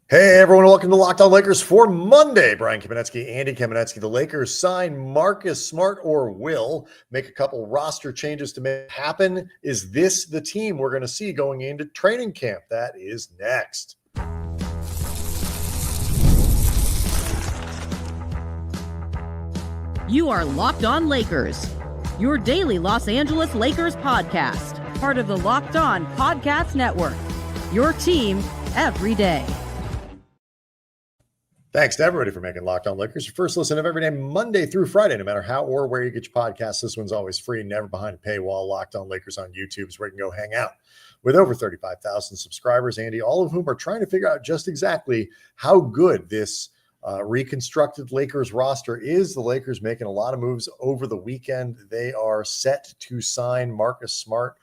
Hey everyone, welcome to Locked On Lakers for Monday. Brian Kamenetzky, Andy Kamenetzky. The Lakers sign Marcus Smart or will make a couple roster changes to make it happen. Is this the team we're going to see going into training camp? That is next. You are Locked On Lakers, your daily Los Angeles Lakers podcast, part of the Locked On Podcast Network, your team every day. Thanks to everybody for making Locked On Lakers your first listen of every day, Monday through Friday, no matter how or where you get your podcasts. This one's always free, never behind a paywall. Locked On Lakers on YouTube is where you can go hang out with over 35,000 subscribers, Andy, all of whom are trying to figure out just exactly how good this reconstructed Lakers roster is. The Lakers making a lot of moves over the weekend. They are set to sign Marcus Smart.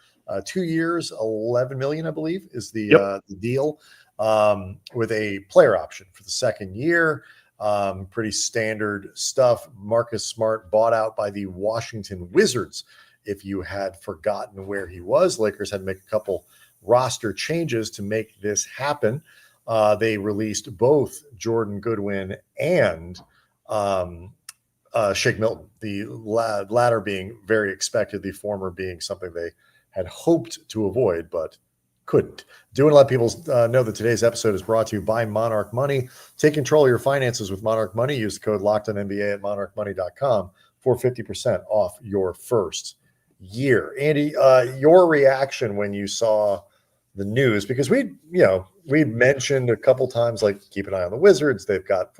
2 years, $11 million, I believe, is the deal. With a player option for the second year. Pretty standard stuff. Marcus Smart bought out by the Washington Wizards. If you had forgotten where he was, Lakers had to make a couple roster changes to make this happen. They released both Jordan Goodwin and Shake Milton, the latter being very expected, the former being something they had hoped to avoid, but couldn't. Do want to let people know that today's episode is brought to you by Monarch Money. Take control of your finances with Monarch Money. Use the code LOCKEDONNBA at monarchmoney.com for 50% off your first year. Andy, your reaction when you saw the news, because we mentioned a couple times, like, keep an eye on the Wizards. They've got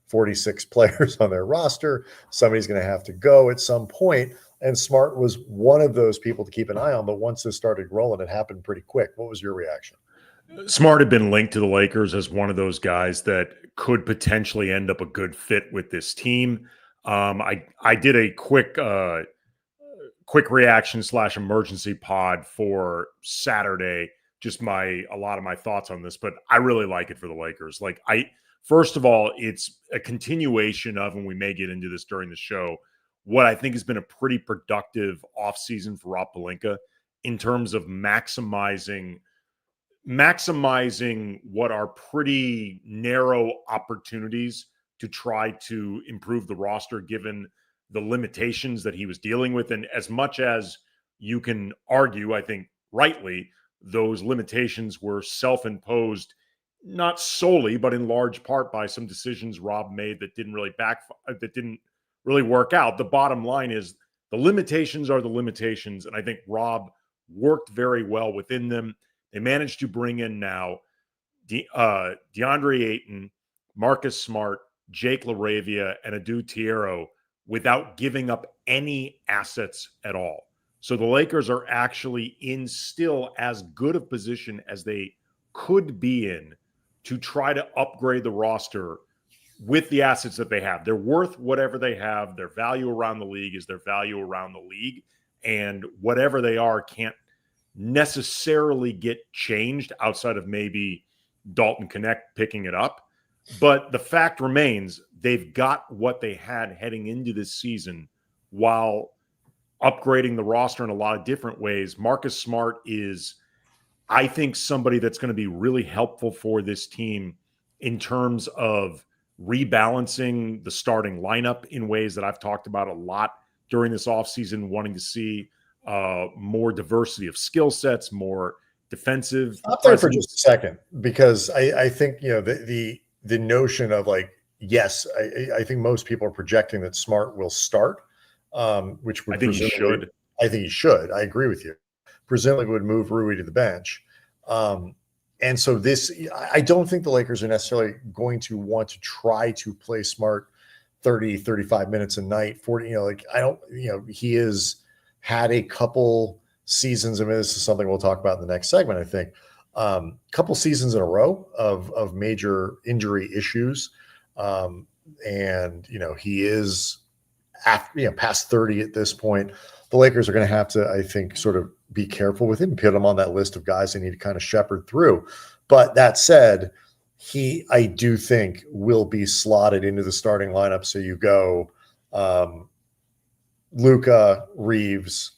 46 players on their roster. Somebody's going to have to go at some point. And Smart was one of those people to keep an eye on. But once this started rolling, it happened pretty quick. What was your reaction? Smart had been linked to the Lakers as one of those guys that could potentially end up a good fit with this team. I did a quick reaction / emergency pod for Saturday. Just a lot of my thoughts on this, but I really like it for the Lakers. First of all, it's a continuation of, and we may get into this during the show, what I think has been a pretty productive offseason for Rob Pelinka in terms of maximizing what are pretty narrow opportunities to try to improve the roster given the limitations that he was dealing with. And as much as you can argue, I think rightly, those limitations were self-imposed, not solely, but in large part by some decisions Rob made that didn't really work out. The bottom line is the limitations are the limitations, and I think Rob worked very well within them. They managed to bring in now DeAndre Ayton, Marcus Smart, Jake LaRavia, and Adu Tiero without giving up any assets at all. So the Lakers are actually in still as good a position as they could be in to try to upgrade the roster with the assets that they have. They're worth whatever they have. Their value around the league is their value around the league. And whatever they are can't necessarily get changed outside of maybe Dalton Connect picking it up. But the fact remains, they've got what they had heading into this season while upgrading the roster in a lot of different ways. Marcus Smart is, I think, somebody that's going to be really helpful for this team in terms of rebalancing the starting lineup in ways that I've talked about a lot during this offseason, wanting to see more diversity of skill sets, more defensive. Stop there for just a second, because I think, the notion of, yes, I think most people are projecting that Smart will start, which would, I think he should. I think he should. I agree with you. Presumably would move Rui to the bench. And so I don't think the Lakers are necessarily going to want to try to play Smart 30, 35 minutes a night, 40, he has had a couple seasons. I mean, this is something we'll talk about in the next segment, I think. Couple seasons in a row of major injury issues. And he is past 30 at this point. The Lakers are going to have to, I think, sort of be careful with him, put him on that list of guys they need to kind of shepherd through. But that said, I do think will be slotted into the starting lineup. So you go Luka, Reeves,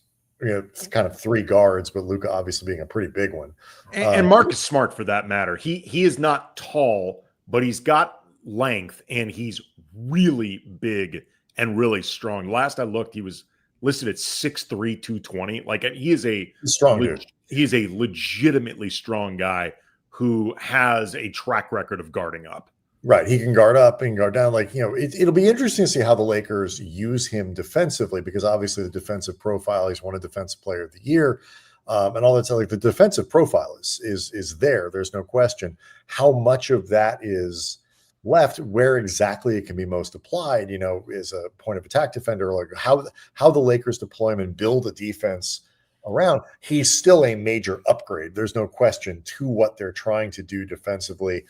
kind of three guards, but Luka obviously being a pretty big one. And Marcus Smart, for that matter, he is not tall, but he's got length, and he's really big and really strong. Last I looked, he was listed at 6'3", 220. Like, he is a strong dude. He is a legitimately strong guy who has a track record of guarding up. Right. He can guard up and guard down. Like, it'll be interesting to see how the Lakers use him defensively, because obviously the defensive profile, he's won a defensive player of the year. And all that stuff. Like, the defensive profile is there. There's no question. How much of that is left, where exactly it can be most applied, is a point of attack defender, like how the Lakers deploy him and build a defense around. He's still a major upgrade. There's no question to what they're trying to do defensively.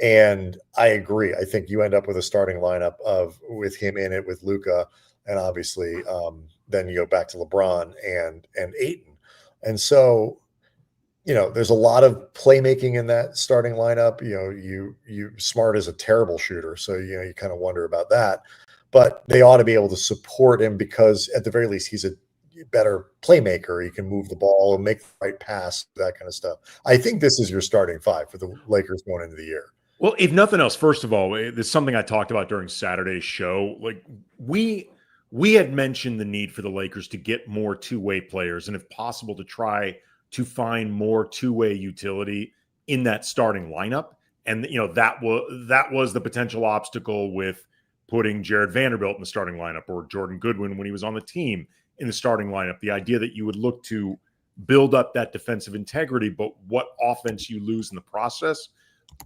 And I agree. I think you end up with a starting lineup with him in it, with Luka, and obviously then you go back to LeBron and Ayton. And so, there's a lot of playmaking in that starting lineup. You Smart is a terrible shooter, so you kind of wonder about that. But they ought to be able to support him, because at the very least he's a better playmaker. He can move the ball and make the right pass, that kind of stuff. I think this is your starting five for the Lakers going into the year. Well, if nothing else, first of all, there's something I talked about during Saturday's show. Like, we had mentioned the need for the Lakers to get more two-way players, and if possible, to try to find more two-way utility in that starting lineup. And, that was the potential obstacle with putting Jared Vanderbilt in the starting lineup, or Jordan Goodwin when he was on the team in the starting lineup. The idea that you would look to build up that defensive integrity, but what offense you lose in the process.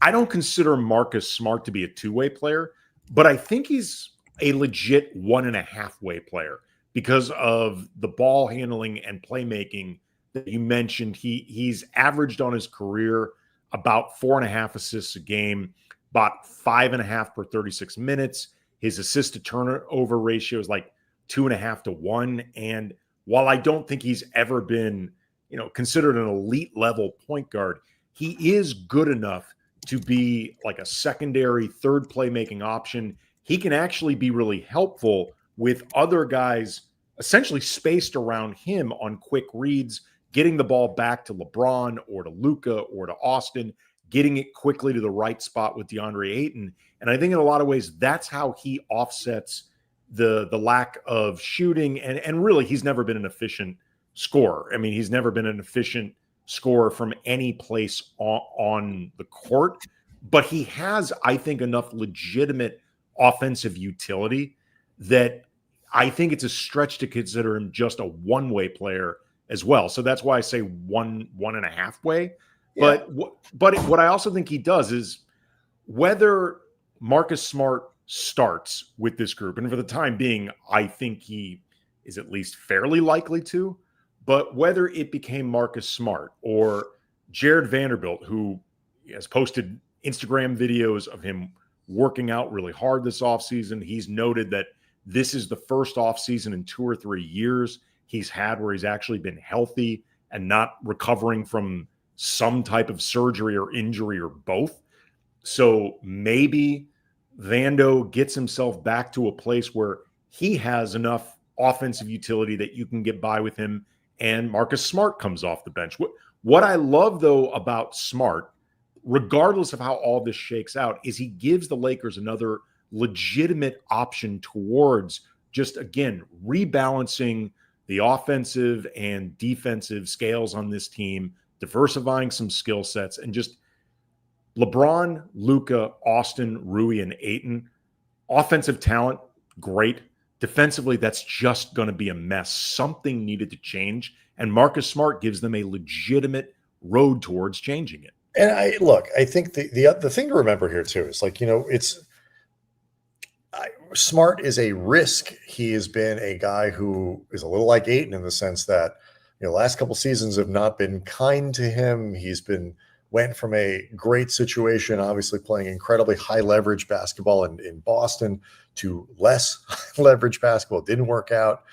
I don't consider Marcus Smart to be a two-way player, but I think he's a legit 1.5-way player because of the ball handling and playmaking that you mentioned. He's averaged on his career about 4.5 assists a game, about 5.5 per 36 minutes. His assist to turnover ratio is like 2.5 to 1. And while I don't think he's ever been, considered an elite level point guard, he is good enough to be like a secondary third playmaking option. He can actually be really helpful with other guys essentially spaced around him on quick reads, getting the ball back to LeBron or to Luka or to Austin, getting it quickly to the right spot with DeAndre Ayton. And I think in a lot of ways, that's how he offsets the lack of shooting. And really, he's never been an efficient scorer. I mean, he's never been an efficient scorer from any place on the court, but he has, I think, enough legitimate offensive utility that I think it's a stretch to consider him just a one-way player as well. So that's why I say 1.5 way. Yeah. But what I also think he does is, whether Marcus Smart starts with this group, and for the time being, I think he is at least fairly likely to, but whether it became Marcus Smart or Jared Vanderbilt, who has posted Instagram videos of him working out really hard this offseason. He's noted that this is the first offseason in 2 or 3 years he's had where he's actually been healthy and not recovering from some type of surgery or injury or both. So maybe Vando gets himself back to a place where he has enough offensive utility that you can get by with him, and Marcus Smart comes off the bench. What I love, though, about Smart, regardless of how all this shakes out, is he gives the Lakers another legitimate option towards just, again, rebalancing the offensive and defensive scales on this team, diversifying some skill sets, and just LeBron, Luka, Austin, Rui, and Ayton. Offensive talent, great. Defensively, that's just going to be a mess. Something needed to change, and Marcus Smart gives them a legitimate road towards changing it. And I think the thing to remember here too is, like, Smart is a risk. He has been a guy who is a little like Ayton in the sense that, last couple seasons have not been kind to him. He's went from a great situation, obviously playing incredibly high leverage basketball in Boston, to less leverage basketball. It didn't work out.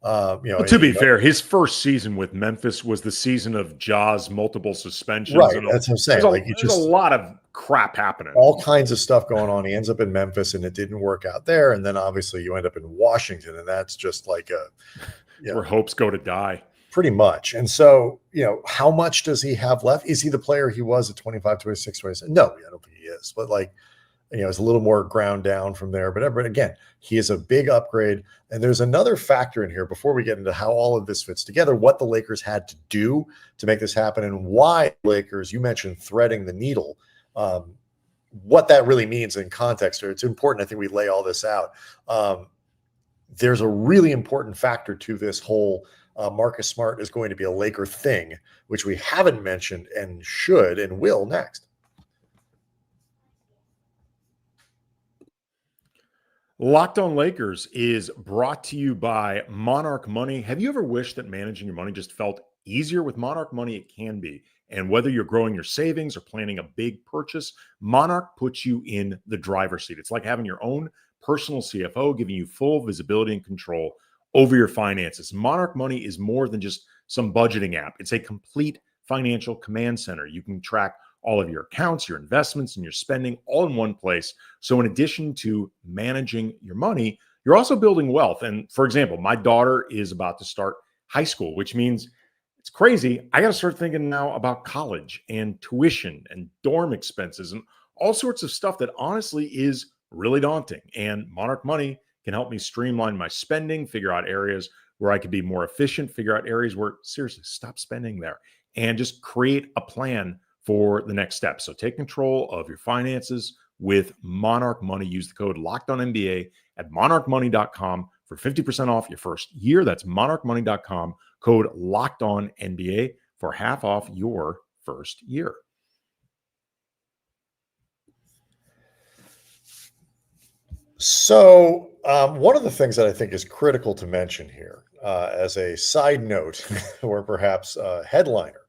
To be fair, his first season with Memphis was the season of Ja's multiple suspensions. Right, that's what I'm saying. There's a lot of crap happening. All kinds of stuff going on. He ends up in Memphis, and it didn't work out there. And then obviously you end up in Washington, and that's just like where hopes go to die. Pretty much. And so, how much does he have left? Is he the player he was at 25, 26, 27? No, I don't think he is. But it's a little more ground down from there. But again, he is a big upgrade. And there's another factor in here before we get into how all of this fits together, what the Lakers had to do to make this happen and why Lakers, you mentioned threading the needle, what that really means in context. It's important, I think we lay all this out. There's a really important factor to this whole Marcus Smart is going to be a Laker thing, which we haven't mentioned and should and will next. Locked On Lakers is brought to you by Monarch Money. Have you ever wished that managing your money just felt easier? With Monarch Money, it can be. And whether you're growing your savings or planning a big purchase, Monarch puts you in the driver's seat. It's like having your own personal CFO, giving you full visibility and control over your finances. Monarch Money is more than just some budgeting app. It's a complete financial command center. You can track all of your accounts, your investments, and your spending all in one place. So in addition to managing your money, you're also building wealth. And for example, my daughter is about to start high school, which means it's crazy. I got to start thinking now about college and tuition and dorm expenses and all sorts of stuff that honestly is really daunting. And Monarch Money can help me streamline my spending, figure out areas where I could be more efficient, figure out areas where seriously stop spending there, and just create a plan for the next step. So take control of your finances with Monarch Money. Use the code LOCKEDONNBA at monarchmoney.com for 50% off your first year. That's monarchmoney.com, code LOCKEDONNBA for half off your first year. So one of the things that I think is critical to mention here as a side note or perhaps a headliner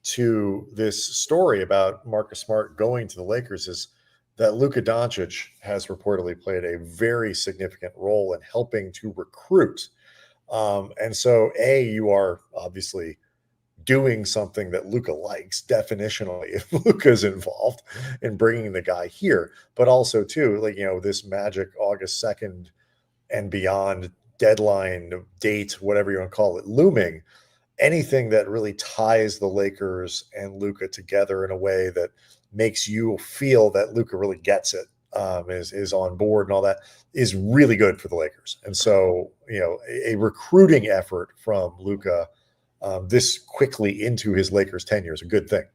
to this story about Marcus Smart going to the Lakers is that Luka Doncic has reportedly played a very significant role in helping to recruit. And so, you are obviously doing something that Luka likes, definitionally, if Luka's involved in bringing the guy here, but also too, this magic August 2nd and beyond deadline date, whatever you want to call it, looming, anything that really ties the Lakers and Luka together in a way that makes you feel that Luka really gets it, is on board and all that, is really good for the Lakers. And so, a recruiting effort from Luka this quickly into his Lakers tenure is a good thing.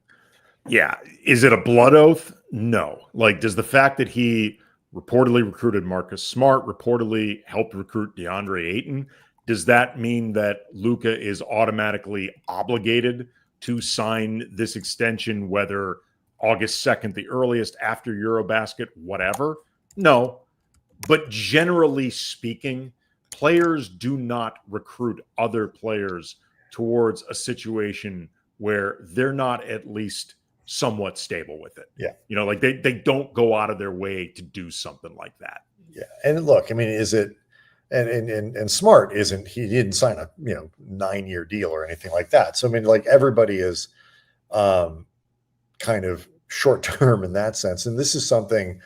Yeah. Is it a blood oath? No. Does the fact that he reportedly recruited Marcus Smart, reportedly helped recruit DeAndre Ayton, does that mean that Luka is automatically obligated to sign this extension, whether August 2nd, the earliest, after Eurobasket, whatever? No. But generally speaking, players do not recruit other players towards a situation where they're not at least somewhat stable with it. Yeah. They don't go out of their way to do something like that. Yeah. And look, is it, and Smart isn't, he didn't sign a 9-year deal or anything like that. So everybody is kind of short term in that sense. And this is something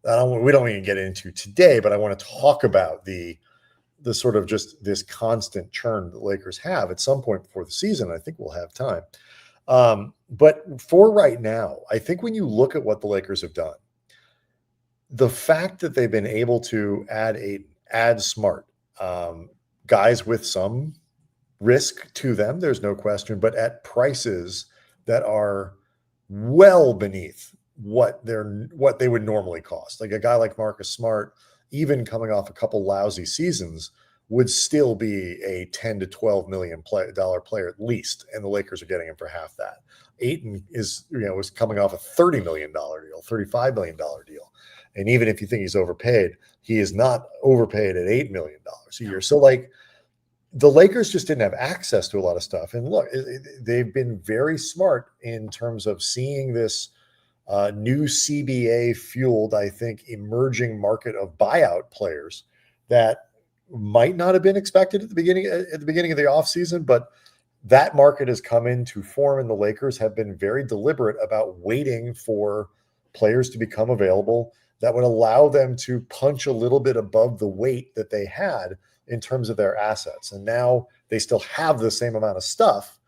that we don't even get into today, but I want to talk about the sort of just this constant churn the Lakers have at some point before the season. I think we'll have time. But for right now, I think when you look at what the Lakers have done, the fact that they've been able to add Smart, guys with some risk to them, there's no question, but at prices that are well beneath what they would normally cost. Like a guy like Marcus Smart, even coming off a couple lousy seasons, would still be a $10 to $12 million player at least, and the Lakers are getting him for half that. Ayton is coming off a $30 million deal, $35 million deal. And even if you think he's overpaid, he is not overpaid at $8 million a year. So the Lakers just didn't have access to a lot of stuff. And look, they've been very smart in terms of seeing this new CBA fueled, I think, emerging market of buyout players that might not have been expected at the beginning of the offseason, but that market has come into form, and the Lakers have been very deliberate about waiting for players to become available that would allow them to punch a little bit above the weight that they had in terms of their assets. And now they still have the same amount of stuff.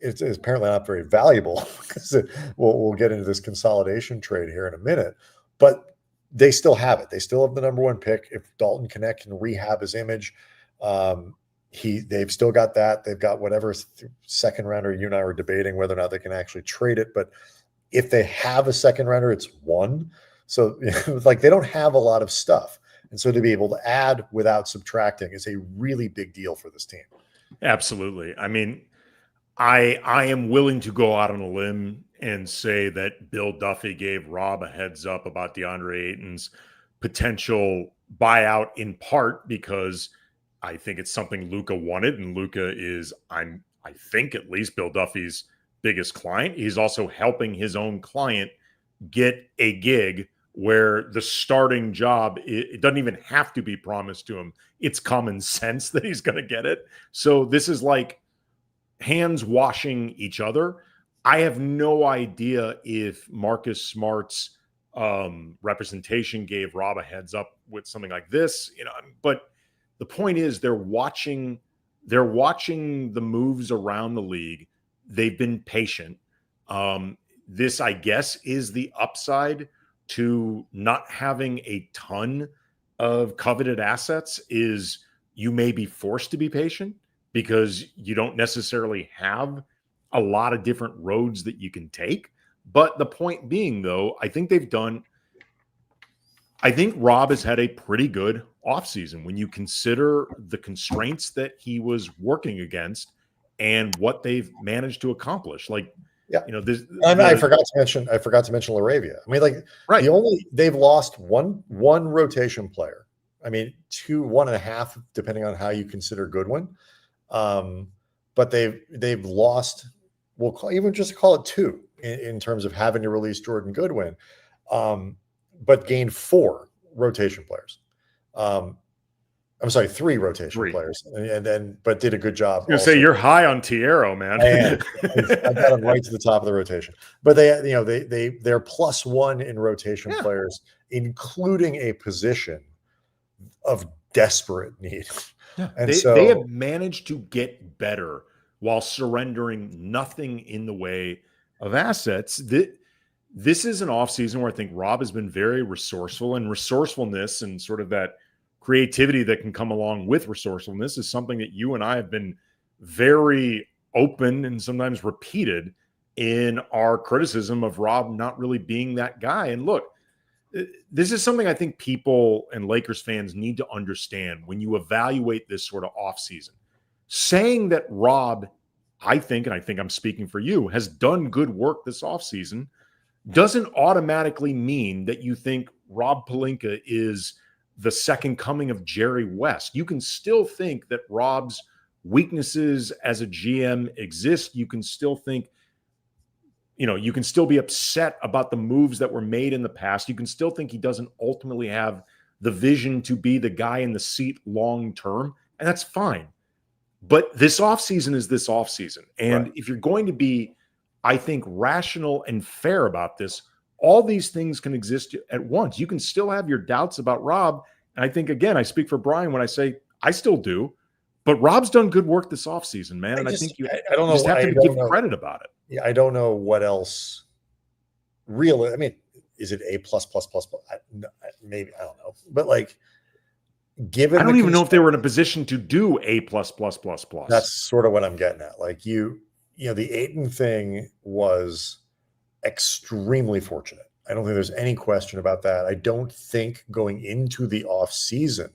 It's apparently not very valuable because we'll get into this consolidation trade here in a minute, but they still have it. They still have the number one pick. If Dalton Knecht can rehab his image, they've still got that. They've got whatever second rounder. You and I were debating whether or not they can actually trade it, but if they have a second rounder, it's one. So like they don't have a lot of stuff. And so to be able to add without subtracting is a really big deal for this team. Absolutely. I mean, I am willing to go out on a limb and say that Bill Duffy gave Rob a heads up about DeAndre Ayton's potential buyout, in part because I think it's something Luka wanted, and Luka is, I think at least Bill Duffy's biggest client. He's also helping his own client get a gig where the starting job, it doesn't even have to be promised to him. It's common sense that he's going to get it. So this is like hands washing each other. I have no idea if Marcus Smart's representation gave Rob a heads up with something like this, but the point is they're watching the moves around the league. They've been patient. This, I guess, is the upside to not having a ton of coveted assets, is you may be forced to be patient because you don't necessarily have a lot of different roads that you can take. But the point being, though, I think Rob has had a pretty good offseason when you consider the constraints that he was working against and what they've managed to accomplish. Like, I forgot to mention Laravia. I mean, like, right. They've lost one rotation player. I mean, 1.5, depending on how you consider Goodwin. But they've lost, we'll just call it 2 in terms of having to release Jordan Goodwin, but gained 4 rotation players. I'm sorry, 3 rotation players, but did a good job. I was going to say you're high on Tiero, man. I got him right to the top of the rotation. But they're +1 in rotation players, including a position of desperate need. Yeah. And they have managed to get better while surrendering nothing in the way of assets. This is an offseason where I think Rob has been very resourceful, and resourcefulness and sort of that creativity that can come along with resourcefulness is something that you and I have been very open and sometimes repeated in our criticism of Rob not really being that guy. And look, this is something I think people and Lakers fans need to understand when you evaluate this sort of offseason. Saying that Rob, I think I'm speaking for you, has done good work this offseason doesn't automatically mean that you think Rob Pelinka is the second coming of Jerry West. You can still think that Rob's weaknesses as a GM exist. You can still think, you can still be upset about the moves that were made in the past. You can still think he doesn't ultimately have the vision to be the guy in the seat long term, and that's fine. But this offseason is this offseason. And if you're going to be, I think, rational and fair about this, all these things can exist at once. You can still have your doubts about Rob. And I think, again, I speak for Brian when I say I still do. But Rob's done good work this offseason, man. And I think you just have to give credit about it. Yeah, I don't know what else really. I mean, is it A++++? Maybe, I don't know. But like, given I don't even know if they were in a position to do A++++. That's sort of what I'm getting at. Like the Ayton thing was extremely fortunate. I don't think there's any question about that. I don't think going into the off season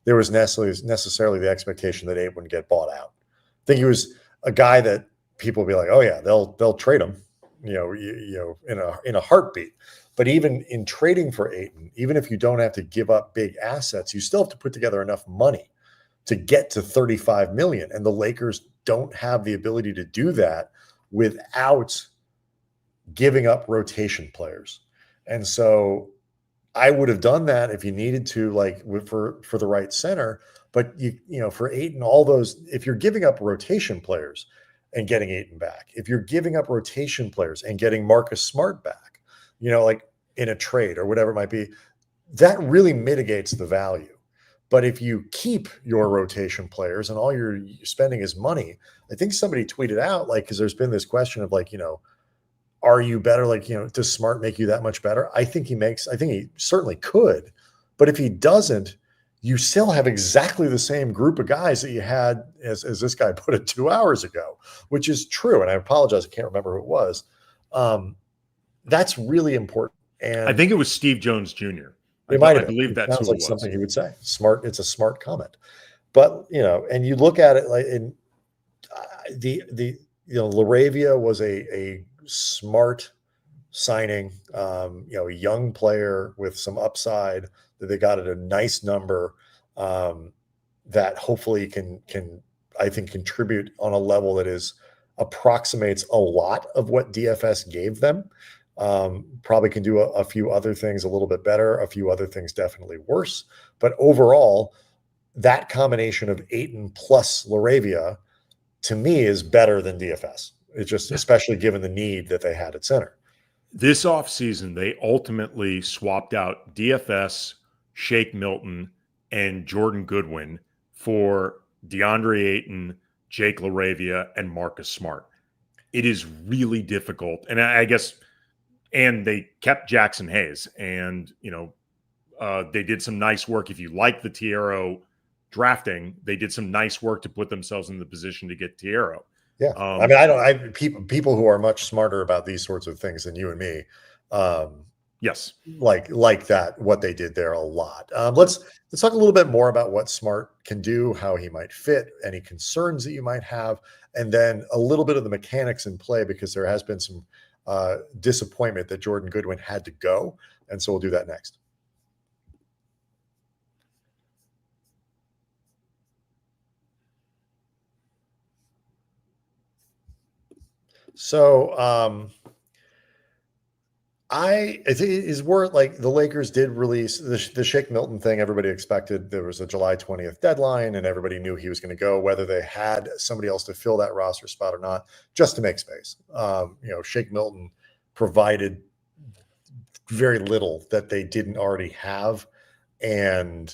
there was necessarily the expectation that Ayton would get bought out. I think he was a guy that people would be like, oh yeah, they'll trade him, in a heartbeat. But even in trading for Ayton, even if you don't have to give up big assets, you still have to put together enough money to get to $35 million. And the Lakers don't have the ability to do that without giving up rotation players. And so I would have done that if you needed to, like for the right center. But for Ayton, all those, if you're giving up rotation players and getting Ayton back, if you're giving up rotation players and getting Marcus Smart back, like in a trade or whatever it might be, that really mitigates the value. But if you keep your rotation players and all you're spending is money, I think somebody tweeted out, like, because there's been this question of like, are you better? Like, does Smart make you that much better? I think he certainly could. But if he doesn't, you still have exactly the same group of guys that you had as this guy put it 2 hours ago, which is true. And I apologize, I can't remember who it was. That's really important. And I think it was Steve Jones Jr. It might have I believe that's sounds who like it was. something he would say. Smart. It's a smart comment. But and you look at it like in Laravia was a smart signing. A young player with some upside that they got at a nice number that hopefully can I think contribute on a level that approximates a lot of what DFS gave them. Probably can do a few other things a little bit better, a few other things definitely worse. But overall, that combination of Ayton plus Laravia to me is better than DFS. It's just, especially given the need that they had at center. This offseason, they ultimately swapped out DFS, Shake Milton, and Jordan Goodwin for DeAndre Ayton, Jake Laravia, and Marcus Smart. It is really difficult. And I guess, and they kept Jackson Hayes, and, they did some nice work. If you like the Tiero drafting, they did some nice work to put themselves in the position to get Tiero. Yeah. I people who are much smarter about these sorts of things than you and me. Yes. Like that, what they did there a lot. Let's talk a little bit more about what Smart can do, how he might fit, any concerns that you might have, and then a little bit of the mechanics in play, because there has been some disappointment that Jordan Goodwin had to go. And so we'll do that next. So I think it is worth, like, the Lakers did release the Shake Milton thing. Everybody expected there was a July 20th deadline and everybody knew he was going to go, whether they had somebody else to fill that roster spot or not, just to make space. Shake Milton provided very little that they didn't already have. And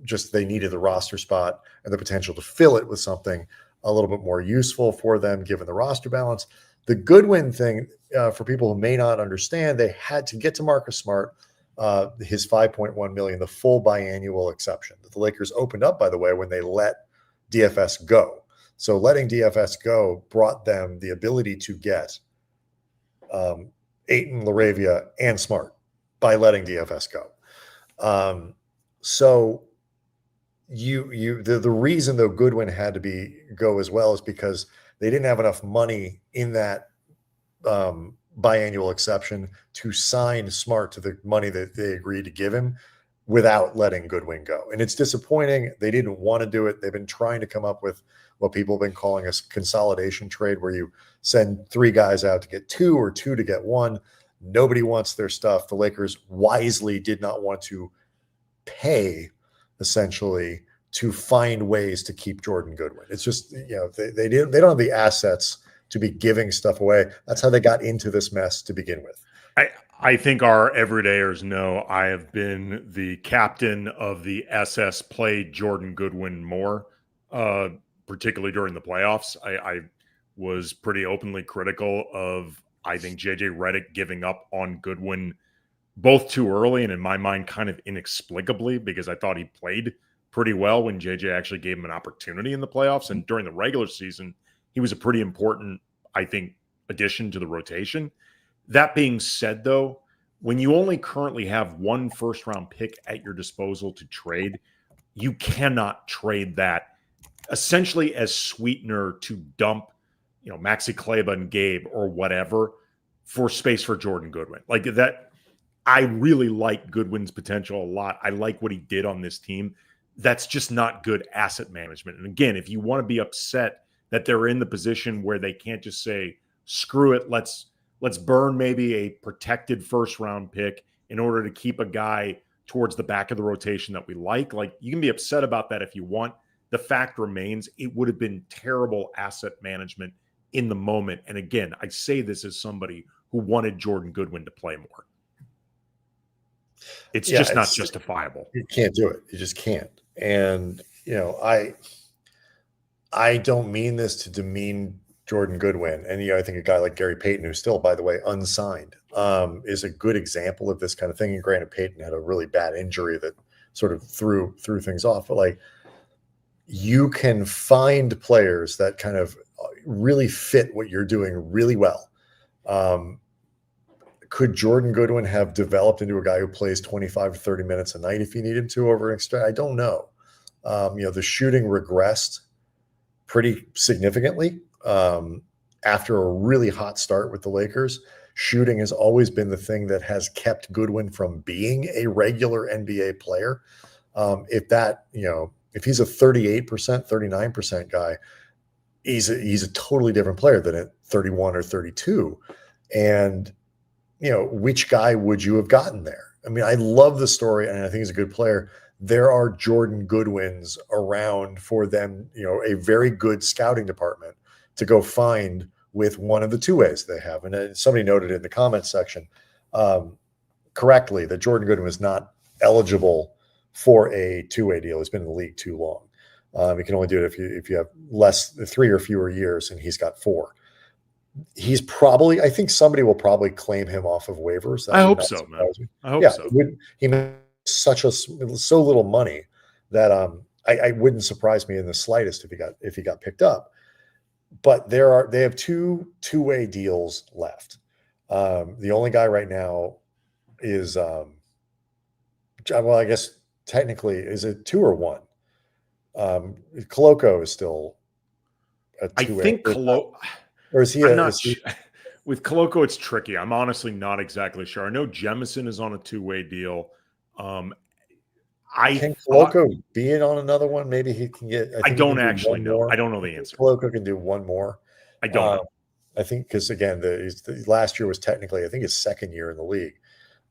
just they needed the roster spot and the potential to fill it with something a little bit more useful for them, given the roster balance. The Goodwin thing, for people who may not understand, they had to get to Marcus Smart, his $5.1 million, the full biannual exception that the Lakers opened up, by the way, when they let DFS go. So letting DFS go brought them the ability to get Ayton, Laravia, and Smart by letting DFS go. So the reason, though, Goodwin had to go as well is because they didn't have enough money in that biannual exception to sign Smart to the money that they agreed to give him without letting Goodwin go. And it's disappointing. They didn't want to do it. They've been trying to come up with what people have been calling a consolidation trade, where you send 3 guys out to get 2 or 2 to get 1. Nobody wants their stuff. The Lakers wisely did not want to pay, essentially, to find ways to keep Jordan Goodwin. It's just, they don't have the assets to be giving stuff away. That's how they got into this mess to begin with. I think our everydayers know I have been the captain of the SS play Jordan Goodwin more, particularly during the playoffs. I was pretty openly critical of, I think, JJ Redick giving up on Goodwin both too early and, in my mind, kind of inexplicably, because I thought he played pretty well when JJ actually gave him an opportunity in the playoffs. And during the regular season, he was a pretty important, I think, addition to the rotation. That being said, though, when you only currently have 1 first-round pick at your disposal to trade, you cannot trade that essentially as sweetener to dump, Maxi Kleber and Gabe or whatever for space for Jordan Goodwin. Like that, I really like Goodwin's potential a lot. I like what he did on this team. That's just not good asset management. And again, if you want to be upset that they're in the position where they can't just say, screw it, let's burn maybe a protected first-round pick in order to keep a guy towards the back of the rotation that we like you can be upset about that if you want. The fact remains, it would have been terrible asset management in the moment. And again, I say this as somebody who wanted Jordan Goodwin to play more. It's just not justifiable. You can't do it. You just can't. And, I don't mean this to demean Jordan Goodwin. And, I think a guy like Gary Payton, who's still, by the way, unsigned, is a good example of this kind of thing. And granted, Payton had a really bad injury that sort of threw things off. But like, you can find players that kind of really fit what you're doing really well. Could Jordan Goodwin have developed into a guy who plays 25 to 30 minutes a night if you need him to over an extra? I don't know. The shooting regressed pretty significantly after a really hot start with the Lakers. Shooting has always been the thing that has kept Goodwin from being a regular NBA player. If he's a 38%, 39% guy, he's a totally different player than at 31 or 32. And, which guy would you have gotten there? I mean, I love the story, and I think he's a good player. There are Jordan Goodwins around for them, a very good scouting department to go find with one of the two ways they have. And somebody noted in the comments section correctly that Jordan Goodwin is not eligible for a two-way deal. He's been in the league too long. You can only do it if you have less 3 or fewer years, and he's got 4. He's probably, I think somebody will probably claim him off of waivers. I hope so, man. I hope so. He made so little money that I wouldn't surprise me in the slightest if he got picked up. But they have two-way deals left. The only guy right now is I guess technically, is it 2 or 1? Koloko is still a two-way. I think or is he? With Koloko, it's tricky. I'm honestly not exactly sure. I know Jemison is on a two-way deal. Can Koloko be in on another one? Maybe he can get. I don't actually know. I don't know the answer. Koloko can do one more. I don't know. I think because again, the last year was technically, I think, his second year in the league.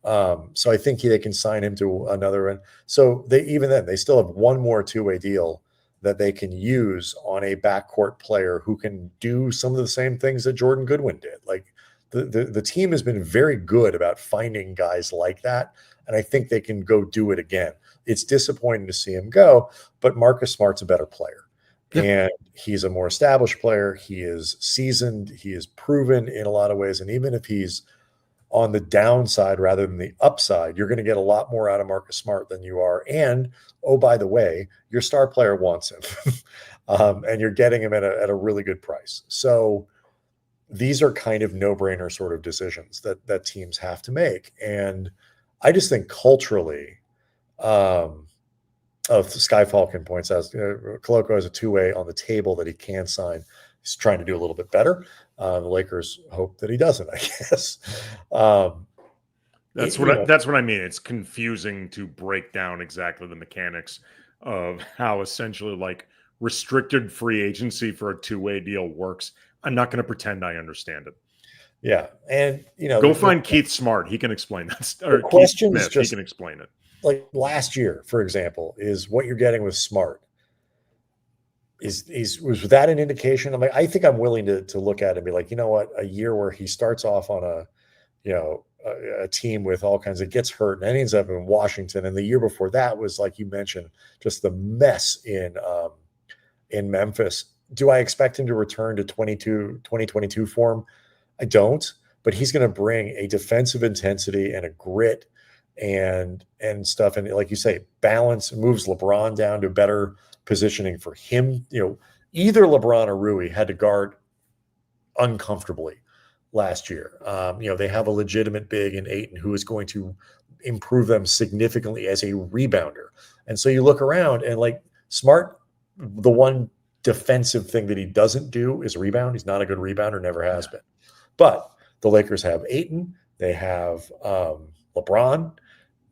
So I think they can sign him to another one. So they still have one more two-way deal that they can use on a backcourt player who can do some of the same things that Jordan Goodwin did. Like the team has been very good about finding guys like that. And I think they can go do it again. It's disappointing to see him go, but Marcus Smart's a better player. Yep. And he's a more established player. He is seasoned. He is proven in a lot of ways. And even if he's on the downside rather than the upside, you're going to get a lot more out of Marcus Smart than you are. And, oh, by the way, your star player wants him. And you're getting him at a really good price. So these are kind of no-brainer sort of decisions that teams have to make. And I just think culturally, Sky Falcon points out, Koloko has a two-way on the table that he can sign. He's trying to do a little bit better. The Lakers hope that he doesn't, I guess. That's what I mean. It's confusing to break down exactly the mechanics of how essentially like restricted free agency for a two-way deal works. I'm not going to pretend I understand it. Yeah. And, go find Keith Smart. He can explain that. Or Keith Smith, he can explain it. Like last year, for example, is what you're getting with Smart. Was that an indication? I mean, I think I'm willing to look at it and be like, you know what, a year where he starts off on a team with all kinds of gets hurt and ends up in Washington. And the year before that was, like you mentioned, just the mess in Memphis. Do I expect him to return to 2022 form? I don't, but he's going to bring a defensive intensity and a grit and stuff. And like you say, balance, moves LeBron down to better positioning for him. Either LeBron or Rui had to guard uncomfortably last year. They have a legitimate big in Ayton who is going to improve them significantly as a rebounder. And so you look around and like Smart, the one defensive thing that he doesn't do is rebound. He's not a good rebounder, never has been. But the Lakers have Ayton. They have LeBron,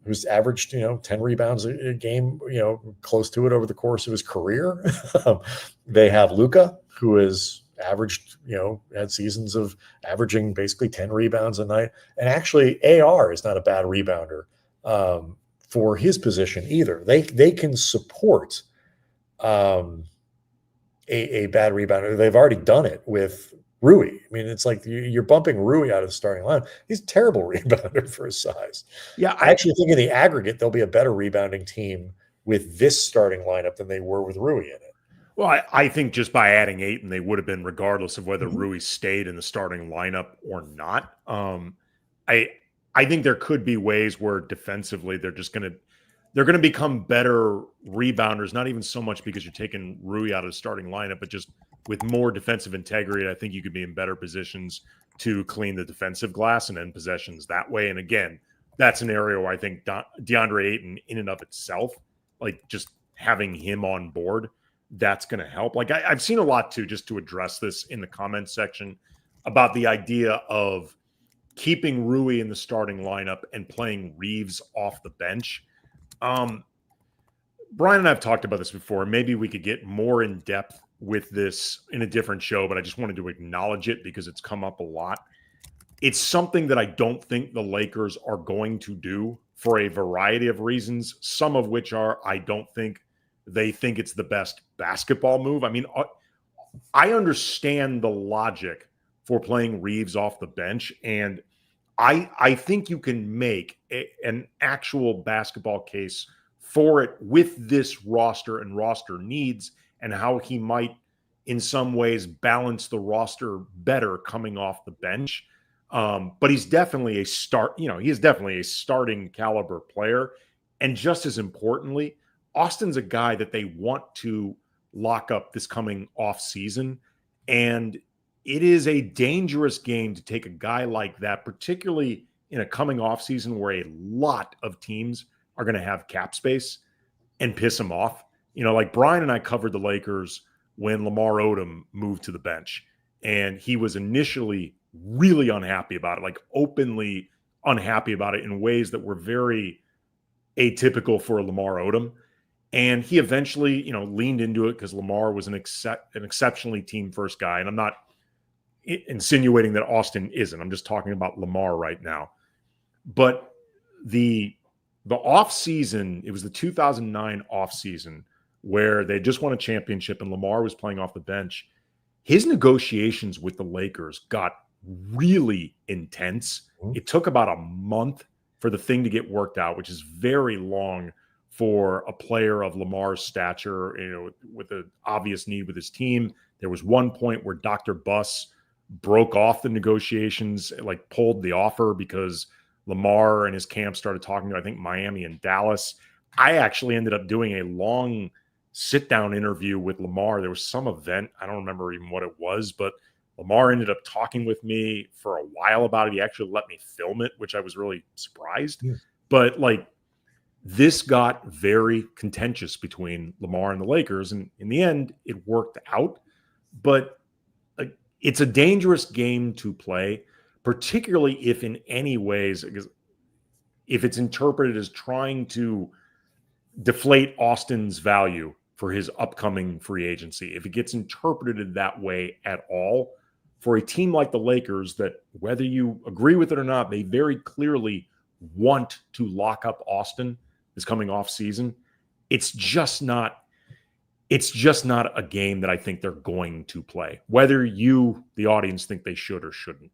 who's averaged, 10 rebounds a game, close to it over the course of his career. They have Luka, who is averaged, had seasons of averaging basically 10 rebounds a night. And actually AR is not a bad rebounder for his position either. They can support a bad rebounder. They've already done it with Rui. I mean, it's like you're bumping Rui out of the starting line. He's a terrible rebounder for his size. Yeah, I actually think in the aggregate, there'll be a better rebounding team with this starting lineup than they were with Rui in it. Well, I think just by adding Ayton, they would have been regardless of whether Rui stayed in the starting lineup or not. I think there could be ways where defensively they're going to become better rebounders, not even so much because you're taking Rui out of the starting lineup, but just with more defensive integrity. I think you could be in better positions to clean the defensive glass and end possessions that way. And again, that's an area where I think DeAndre Ayton in and of itself, like just having him on board, that's going to help. Like I've seen a lot too, just to address this in the comments section, about the idea of keeping Rui in the starting lineup and playing Reeves off the bench. Brian and I have talked about this before. Maybe we could get more in depth with this in a different show, but I just wanted to acknowledge it because it's come up a lot. It's something that I don't think the Lakers are going to do for a variety of reasons, some of which are I don't think they think it's the best basketball move. I mean, I understand the logic for playing Reeves off the bench, and I think you can make an actual basketball case for it with this roster and roster needs and how he might in some ways balance the roster better coming off the bench. But he's definitely he's definitely a starting caliber player. And just as importantly, Austin's a guy that they want to lock up this coming off season. And it is a dangerous game to take a guy like that, particularly in a coming off season where a lot of teams are going to have cap space, and piss him off. Like Brian and I covered the Lakers when Lamar Odom moved to the bench, and he was initially really unhappy about it, like openly unhappy about it in ways that were very atypical for Lamar Odom. And he eventually, leaned into it because Lamar was an exceptionally team first guy. And I'm not insinuating that Austin isn't. I'm just talking about Lamar right now. But the off season, it was the 2009 off season where they just won a championship and Lamar was playing off the bench. His negotiations with the Lakers got really intense. It took about a month for the thing to get worked out, which is very long for a player of Lamar's stature, with an obvious need with his team. There was one point where Dr. Buss broke off the negotiations, like pulled the offer because Lamar and his camp started talking to, I think, Miami and Dallas. I actually ended up doing a long sit-down interview with Lamar. There was some event. I don't remember even what it was, but Lamar ended up talking with me for a while about it. He actually let me film it, which I was really surprised. Yeah. But this got very contentious between Lamar and the Lakers. And in the end, it worked out. But it's a dangerous game to play, particularly if in any ways, if it's interpreted as trying to deflate Austin's value for his upcoming free agency. If it gets interpreted that way at all, for a team like the Lakers that, whether you agree with it or not, they very clearly want to lock up Austin this coming off season. It's just not a game that I think they're going to play, whether you, the audience, think they should or shouldn't.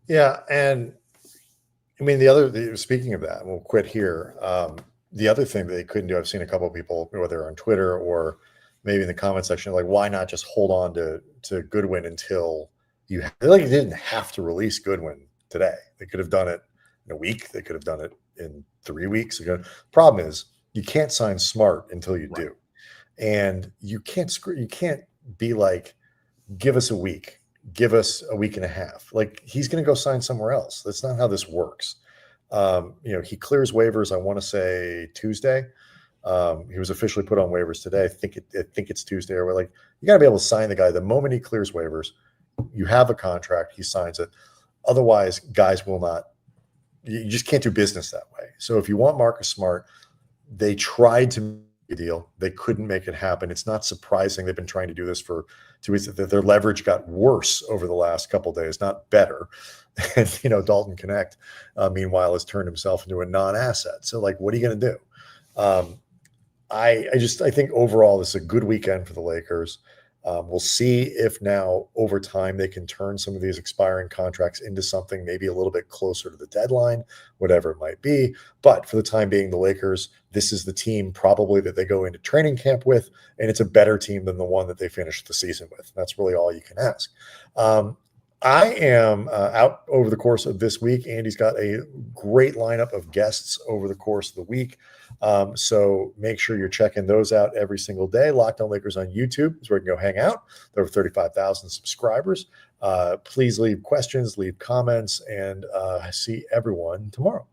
Yeah. And I mean, speaking of that, we'll quit here. The other thing that they couldn't do, I've seen a couple of people, whether on Twitter or maybe in the comment section, like, why not just hold on to Goodwin until you didn't have to release Goodwin today. They could have done it in a week. They could have done it in 3 weeks ago. Problem is, you can't sign Smart until you do. And you can't be like, give us a week, give us a week and a half. Like, he's going to go sign somewhere else. That's not how this works. He clears waivers, I want to say Tuesday. He was officially put on waivers today. I think it's Tuesday, or we're like, you got to be able to sign the guy the moment he clears waivers. You have a contract, he signs it. Otherwise, guys will not. You just can't do business that way. So if you want Marcus Smart, they tried to make a deal. They couldn't make it happen. It's not surprising. They've been trying to do this for 2 weeks. Their leverage got worse over the last couple of days, not better. And, Dalton Connect, meanwhile, has turned himself into a non-asset. So, what are you going to do? I think overall, this is a good weekend for the Lakers. We'll see if now over time they can turn some of these expiring contracts into something maybe a little bit closer to the deadline, whatever it might be. But for the time being, the Lakers, this is the team probably that they go into training camp with, and it's a better team than the one that they finished the season with. That's really all you can ask. I am out over the course of this week. Andy's got a great lineup of guests over the course of the week. So make sure you're checking those out every single day. Locked On Lakers on YouTube is where you can go hang out. There are over 35,000 subscribers. Please leave questions, leave comments, and see everyone tomorrow.